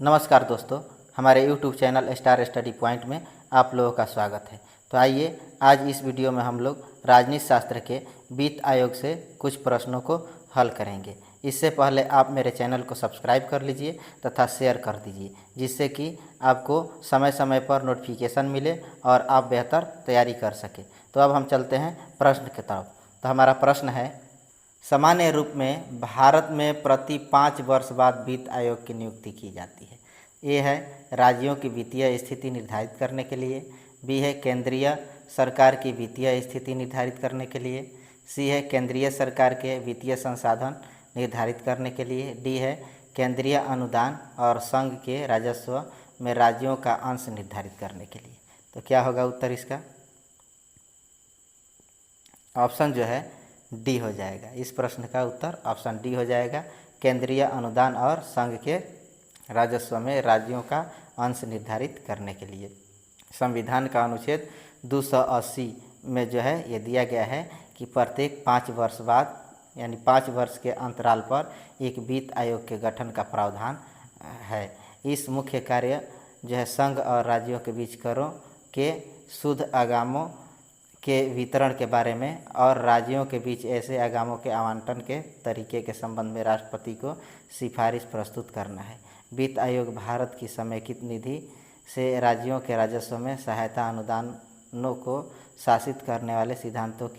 नमस्कार दोस्तों, हमारे YouTube channel star study point में आप लोगों का स्वागत है। तो आइए आज इस वीडियो में हम लोग राजनीति शास्त्र के वित्त आयोग से कुछ प्रश्नों को हल करेंगे। इससे पहले आप मेरे चैनल को सब्सक्राइब कर लीजिए तथा शेयर कर दीजिए, जिससे कि आपको समय समय पर नोटिफिकेशन मिले और आप बेहतर तैयारी कर सकें। तो अब हम चलते हैं प्रश्न की तरफ। तो हमारा प्रश्न है, सामान्य रूप में भारत में प्रति 5 वर्ष बाद वित्त आयोग की नियुक्ति की जाती है। ए है राज्यों की वित्तीय स्थिति निर्धारित करने के लिए, बी है केंद्रीय सरकार की वित्तीय स्थिति निर्धारित करने के लिए, सी है केंद्रीय सरकार के वित्तीय संसाधन निर्धारित करने के लिए, डी है केंद्रीय अनुदान और संघ के राजस्व में राज्यों का अंश निर्धारित करने के लिए। तो क्या होगा उत्तर इसका? ऑप्शन जो है डी हो जाएगा। इस प्रश्न का उत्तर ऑप्शन डी हो जाएगा। केंद्रीय अनुदान और संघ के राजस्व में राज्यों का अंश निर्धारित करने के लिए संविधान का अनुच्छेद 280 में जो है ये दिया गया है कि प्रत्येक 5 वर्ष बाद यानी 5 वर्ष के अंतराल पर एक वित्त आयोग के गठन का प्रावधान है। इस मुख्य कार्य जो है संघ और राज्यों के बीच करों के शुद्ध आगामों के वितरण के बारे में और राज्यों के बीच ऐसे आगामों के आवंटन के तरीके के संबंध में राष्ट्रपति को सिफारिश प्रस्तुत करना है। वित्त आयोग भारत की समेकित निधि से राज्यों के राजस्व में सहायता अनुदानों को शासित करने वाले सिद्धांतों को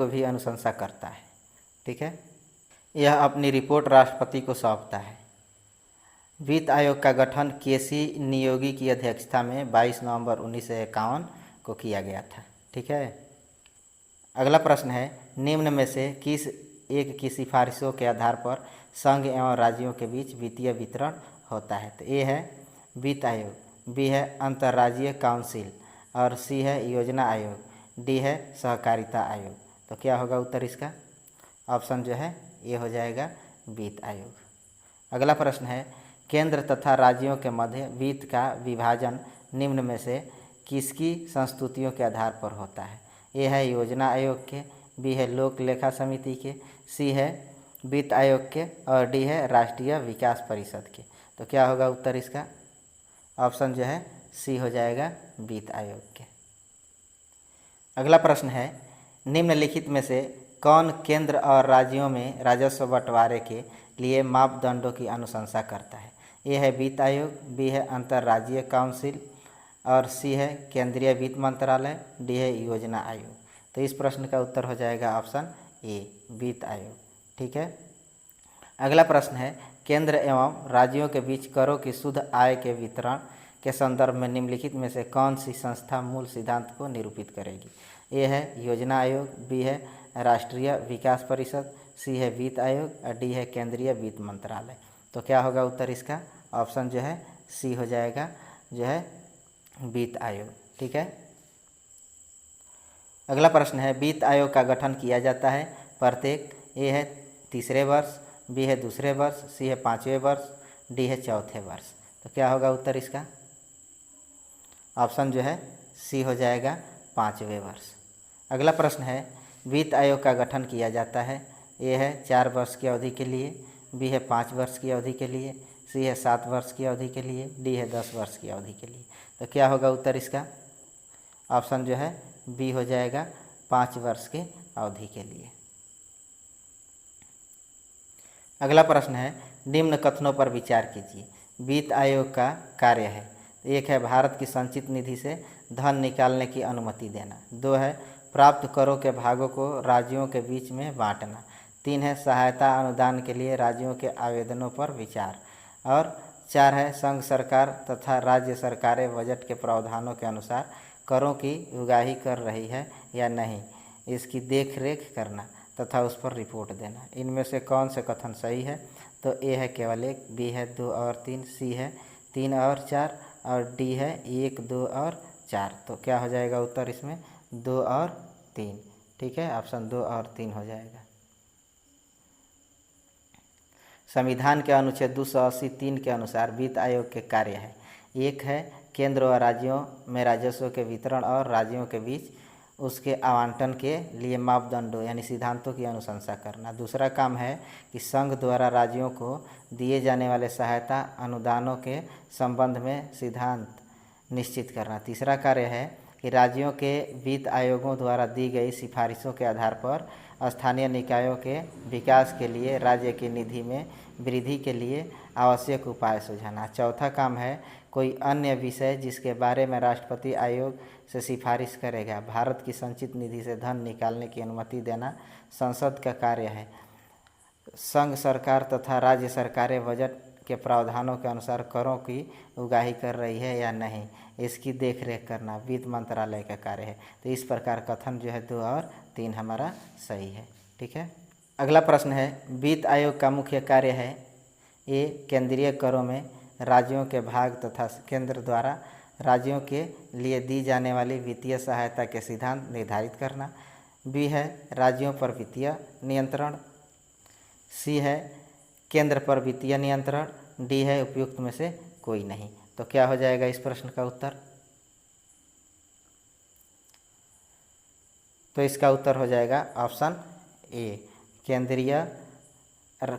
भी अनुशंसा करता है। ठीक है, यह अपनी रिपोर्ट राष्ट्रपति को सौंपता है। वित्त आयोग का गठन केसी नियोगी की अध्यक्षता में 22 नवंबर 1951 को किया गया था। ठीक है, अगला प्रश्न है, निम्न में से किस एक की सिफारिशों के आधार पर संघ एवं राज्यों के बीच वित्तीय वितरण होता है? तो ए है वित्त आयोग, बी है अंतर्राज्यीय काउंसिल और सी है योजना आयोग, डी है सहकारिता आयोग। तो क्या होगा उत्तर इसका? ऑप्शन जो है ये हो जाएगा वित्त आयोग। अगला प्रश्न है, केंद्र तथा राज्यों के मध्य वित्त का विभाजन निम्न में से किसकी संस्तुतियों के आधार पर होता है? ए है योजना आयोग के, बी है लोक लेखा समिति के, सी है वित्त आयोग के और डी है राष्ट्रीय विकास परिषद के। तो क्या होगा उत्तर इसका? ऑप्शन जो है सी हो जाएगा वित्त आयोग के। अगला प्रश्न है, निम्नलिखित में से कौन केंद्र और राज्यों में राजस्व बंटवारे के लिए मापदंडों की अनुशंसा करता है? ए है वित्त आयोग, बी है अंतर्राज्यीय काउंसिल और सी है केंद्रीय वित्त मंत्रालय, डी है योजना आयोग। तो इस प्रश्न का उत्तर हो जाएगा ऑप्शन ए वित्त आयोग। ठीक है, अगला प्रश्न है, केंद्र एवं राज्यों के बीच करों की शुद्ध आय के वितरण के संदर्भ में निम्नलिखित में से कौन सी संस्था मूल सिद्धांत को निरूपित करेगी? ए है योजना आयोग, बी है राष्ट्रीय विकास परिषद, सी है वित्त आयोग और डी है केंद्रीय वित्त मंत्रालय। तो क्या होगा उत्तर इसका? ऑप्शन जो है सी हो जाएगा, जो है वित्त आयोग। ठीक है, अगला प्रश्न है, वित्त आयोग का गठन किया जाता है प्रत्येक ए है तीसरे वर्ष, बी है दूसरे वर्ष, सी है 5वें वर्ष, डी है 4थे वर्ष। तो क्या होगा उत्तर इसका? ऑप्शन जो है सी हो जाएगा 5वें वर्ष। अगला प्रश्न है, वित्त आयोग का गठन किया जाता है ए है 4 वर्ष की अवधि के लिए, बी है 5 वर्ष की अवधि के लिए, सी है 7 वर्ष की अवधि के लिए, डी है 10 वर्ष की अवधि के लिए। तो क्या होगा उत्तर इसका? ऑप्शन जो है बी हो जाएगा 5 वर्ष की अवधि के लिए। अगला प्रश्न है, निम्न कथनों पर विचार कीजिए। वित्त आयोग का कार्य है, एक है भारत की संचित निधि से धन निकालने की अनुमति देना, 2 है प्राप्त करों के भागों को राज्यों के बीच में बांटना, 3 है सहायता अनुदान के लिए राज्यों के आवेदनों पर विचार और 4 है संघ सरकार तथा राज्य सरकारें बजट के प्रावधानों के अनुसार करों की उगाही कर रही है या नहीं, इसकी देखरेख करना तथा उस पर रिपोर्ट देना। इनमें से कौन से कथन सही है? तो ए है केवल 1, बी है 2 और 3, सी है 3 और 4 और डी है 1, 2 और 4। तो क्या हो जाएगा उत्तर इसमें? 2 और 3। ठीक है, ऑप्शन 2 और 3 हो जाएगा। संविधान के अनुच्छेद 280(3) के अनुसार वित्त आयोग के कार्य है, एक है केंद्र और राज्यों में राजस्व के वितरण और राज्यों के बीच उसके आवंटन के लिए मापदंडों यानी सिद्धांतों की अनुशंसा करना। दूसरा काम है कि संघ द्वारा राज्यों को दिए जाने वाले सहायता अनुदानों के संबंध में सिद्धांत निश्चित करना। तीसरा कार्य है कि राज्यों के वित्त आयोगों द्वारा दी गई सिफारिशों के आधार पर स्थानीय निकायों के विकास के लिए राज्य की निधि में वृद्धि के लिए आवश्यक उपाय सुझाना। चौथा काम है कोई अन्य विषय जिसके बारे में राष्ट्रपति आयोग से सिफारिश करेगा। भारत की संचित निधि से धन निकालने की अनुमति देना संसद का कार्य है। संघ सरकार तथा राज्य सरकारें बजट के प्रावधानों के अनुसार करों की उगाही कर रही है या नहीं, इसकी देखरेख करना वित्त मंत्रालय का कार्य है। तो इस प्रकार कथन जो है 2 और 3 हमारा सही है। ठीक है। अगला प्रश्न है वित्त आयोग का मुख्य कार्य है ए केंद्रीय करों में राज्यों के भाग तथा केंद्र द्वारा राज्यों के लिए दी जाने वाली वित्तीय सहायता के सिद्धांत निर्धारित करना। बी है राज्यों पर वित्तीय नियंत्रण। सी है केंद्र पर वित्तीय नियंत्रण। डी है उपयुक्त में से कोई नहीं। तो क्या हो जाएगा इस प्रश्न का उत्तर? तो इसका उत्तर हो जाएगा ऑप्शन ए, केंद्रीय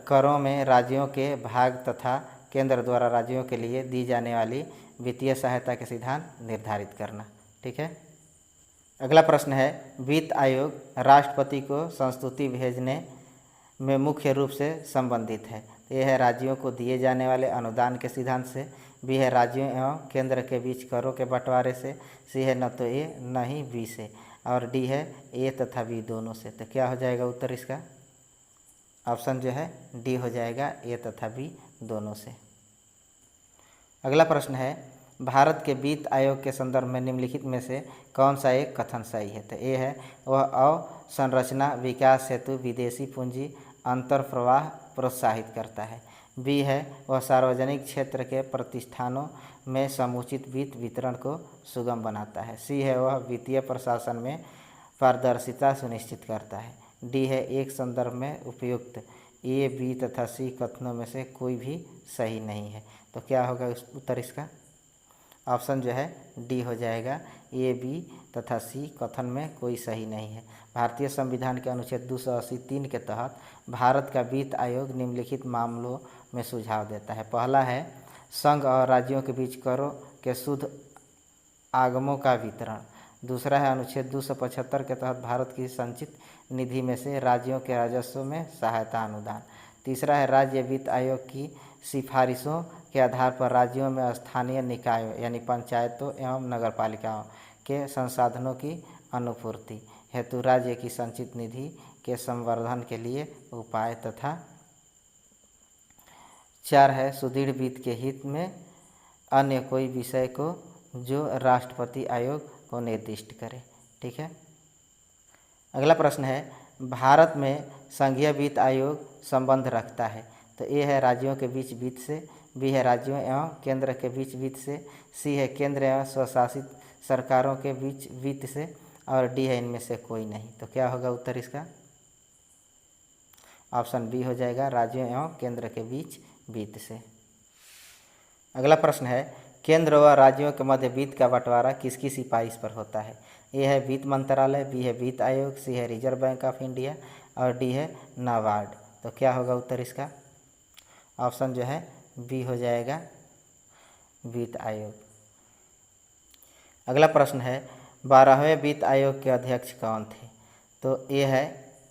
करों में राज्यों के भाग तथा केंद्र द्वारा राज्यों के लिए दी जाने वाली वित्तीय सहायता के सिद्धांत निर्धारित करना। ठीक है। अगला प्रश्न है वित्त आयोग राष्ट्रपति को संस्तुति भेजने में मुख्य रूप से संबंधित है। यह है राज्यों को दिए जाने वाले अनुदान के सिद्धांत से। बी है राज्यों एवं केंद्र के बीच करों के बंटवारे से। सी है न तो ए न ही बी से। और डी है ए तथा बी दोनों से। तो क्या हो जाएगा उत्तर इसका? ऑप्शन जो है डी हो जाएगा, ए तथा बी दोनों से। अगला प्रश्न है भारत के वित्त आयोग के संदर्भ में निम्नलिखित में से कौन सा एक कथन सही है? तो ए है वह अवसंरचना विकास हेतु विदेशी पूंजी अंतर प्रवाह प्रोत्साहित करता है। बी है वह सार्वजनिक क्षेत्र के प्रतिष्ठानों में समुचित वित्त वितरण को सुगम बनाता है। सी है वह वित्तीय प्रशासन में पारदर्शिता सुनिश्चित करता है। डी है एक संदर्भ में उपयुक्त। ए बी तथा सी कथनों में से कोई भी सही नहीं है। तो क्या होगा उत्तर इसका? ऑप्शन जो है डी हो जाएगा, ए बी तथा सी कथन में कोई सही नहीं है। भारतीय संविधान के अनुच्छेद 280(3) के तहत भारत का वित्त आयोग निम्नलिखित मामलों में सुझाव देता है। पहला है संघ और राज्यों के बीच करों के शुद्ध आगमों का वितरण। दूसरा है अनुच्छेद 275 के तहत भारत की संचित निधि में से राज्यों के राजस्व में सहायता अनुदान। तीसरा है राज्य वित्त आयोग की सिफारिशों के आधार पर राज्यों में स्थानीय निकायों यानी पंचायतों एवं नगरपालिकाओं के संसाधनों की अनुपूर्ति हेतु राज्य की संचित निधि के संवर्धन के लिए उपाय। तथा 4 है सुदृढ़ वित्त के हित में अन्य कोई विषय को जो राष्ट्रपति आयोग को निर्दिष्ट करे। ठीक है। अगला प्रश्न है भारत में संघीय वित्त आयोग संबंध रखता है। तो ए है राज्यों के बीच वित्त से। बी है राज्यों एवं केंद्र के बीच वित्त से। सी है केंद्र एवं स्वशासित सरकारों के बीच वित्त से। और डी है इनमें से कोई नहीं। तो क्या होगा उत्तर इसका? ऑप्शन बी हो जाएगा, राज्यों एवं केंद्र के बीच वित्त से। अगला प्रश्न है केंद्र व राज्यों के मध्य वित्त का बंटवारा किसकी सिफारिश पर होता है? ए है वित्त मंत्रालय। बी है वित्त आयोग। सी है रिजर्व बैंक ऑफ इंडिया। और डी है नाबार्ड। तो क्या होगा उत्तर इसका? ऑप्शन जो है बी हो जाएगा, वित्त आयोग। अगला प्रश्न है 12वें वित्त आयोग के अध्यक्ष कौन थे? तो ए है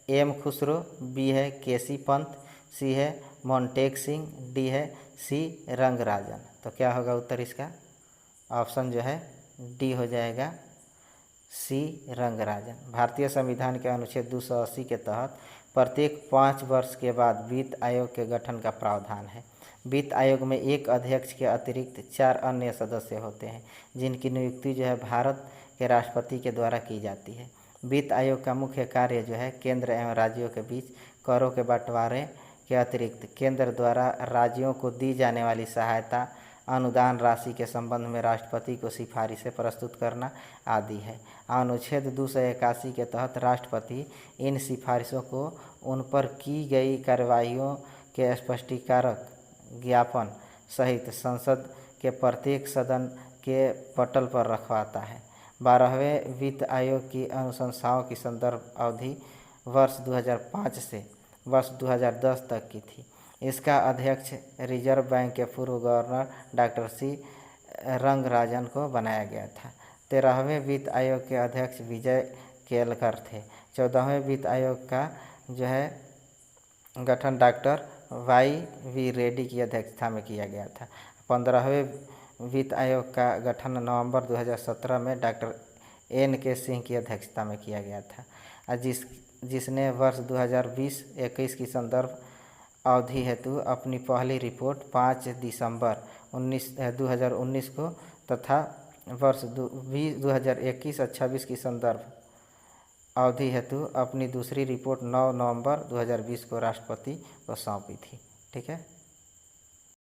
एम खुसरो। बी है केसी पंत। सी है मोन्टेक सिंह। डी है सी रंगराजन। तो क्या होगा उत्तर इसका? ऑप्शन जो है डी हो जाएगा, सी रंगराजन। भारतीय संविधान के अनुच्छेद 280 के तहत प्रत्येक 5 वर्ष के बाद वित्त आयोग के गठन का प्रावधान है। वित्त आयोग में एक अध्यक्ष के अतिरिक्त 4 अन्य सदस्य होते हैं जिनकी नियुक्ति जो है भारत के राष्ट्रपति के द्वारा की जाती है। वित्त आयोग का मुख्य कार्य जो है केंद्र एवं राज्यों के बीच करों के बंटवारे के अतिरिक्त केंद्र द्वारा राज्यों को दी जाने वाली सहायता अनुदान राशि के संबंध में राष्ट्रपति को सिफारिशें प्रस्तुत करना आदि है। अनुच्छेद 281 के तहत राष्ट्रपति इन सिफारिशों को उन पर की गई कार्यवाहियों के स्पष्टीकारक ज्ञापन सहित संसद के प्रत्येक सदन के पटल पर रखवाता है। 12वें वित्त आयोग की अनुशंसाओं की संदर्भ अवधि वर्ष 2005 से वर्ष 2010 तक की थी। इसका अध्यक्ष रिजर्व बैंक के पूर्व गवर्नर डॉक्टर सी रंगराजन को बनाया गया था। 13वें वित्त आयोग के अध्यक्ष विजय केलकर थे। 14वें वित्त आयोग का जो है गठन डॉक्टर YV रेड्डी की अध्यक्षता में किया गया था। 15वें वित्त आयोग का गठन नवंबर 2017 में डॉक्टर NK सिंह की अध्यक्षता में किया गया था, जिसने वर्ष 2020-21 की संदर्भ अवधि हेतु अपनी पहली रिपोर्ट 5 दिसंबर 2019 को तथा वर्ष 2021-26 की संदर्भ अवधि हेतु अपनी दूसरी रिपोर्ट 9 नवंबर 2020 को राष्ट्रपति को सौंपी थी। ठीक है,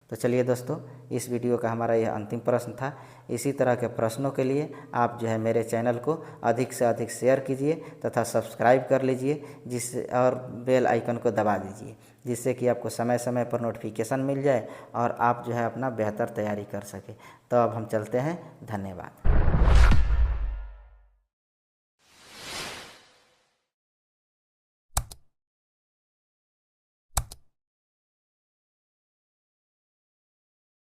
तो चलिए दोस्तों, इस वीडियो का हमारा यह अंतिम प्रश्न था। इसी तरह के प्रश्नों के लिए आप जो है मेरे चैनल को अधिक से अधिक शेयर कीजिए तथा सब्सक्राइब कर लीजिए, जिससे और बेल आइकन को दबा दीजिए, जिससे कि आपको समय समय पर नोटिफिकेशन मिल जाए और आप जो है अपना बेहतर तैयारी कर सके। तो अब हम चलते हैं, धन्यवाद।